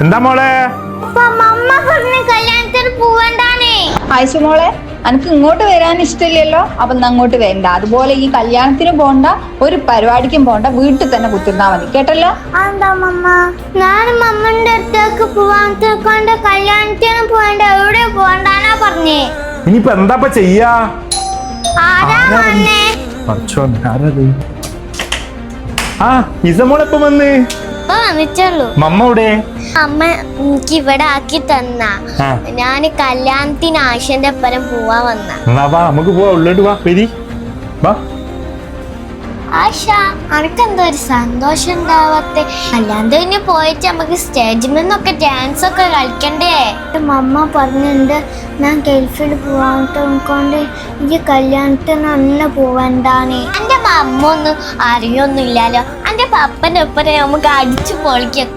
എന്താ മോളെ? കല്യാണത്തിന് പോവണ്ടാനേ. ആയിഷ മോളെ, എനിക്ക് ഇങ്ങോട്ട് വരാൻ ഇഷ്ടമില്ലല്ലോ, അപ്പൊ അങ്ങോട്ട് വരണ്ട. അതുപോലെ ഈ കല്യാണത്തിന് പോണ്ട, ഒരു പരിപാടിക്കും പോണ്ട, വീട്ടിൽ തന്നെ കുത്തിരുന്നാ മതി, കേട്ടല്ലോ? എന്താ മമ്മ? ഞാൻ മമ്മന്റെ അടുത്തേക്ക് പോവാൻ കല്യാണത്തിന് പോകണ്ട, എവിടെ പോകണ്ടാനാ പറഞ്ഞേ. ഇനിയിപ്പോ എന്താ ചെയ്യാ? ആരാ വന്നേ? ആ ഇസമോളെപ്പ വന്ന്? വന്നിട്ടുള്ളൂ. മമ്മ ഇവിടെ? അമ്മ എനിക്ക് ഇവിടെ ആക്കി തന്ന. ഞാൻ കല്യാണത്തിന് ആശന്റെ ഒപ്പം പോവാൻ വന്ന. എന്നാ വാ, നമുക്ക് പോവാ, ഉള്ളോട്ട് വാ, വരി വാ. ആശ, അനക്കെന്തോ ഒരു സന്തോഷം ഉണ്ടാവാത്തെ? കല്യാണത്തിന് പോയിട്ട് നമുക്ക് സ്റ്റേജിൽ നിന്നൊക്കെ ഡാൻസ് ഒക്കെ കളിക്കണ്ടേ? മമ്മ പറഞ്ഞിട്ടുണ്ട് ഞാൻ ഗൾഫിൽ പോവാത്തോണ്ട് ഈ കല്യാണത്തിന് അന്ന് പോവണ്ടാണ്. എന്റെ മമ്മ ഒന്നും അറിയൊന്നുമില്ലല്ലോ. എന്റെ പപ്പന്റെ ഒപ്പം നമുക്ക് അടിച്ചു പൊളിക്കാം.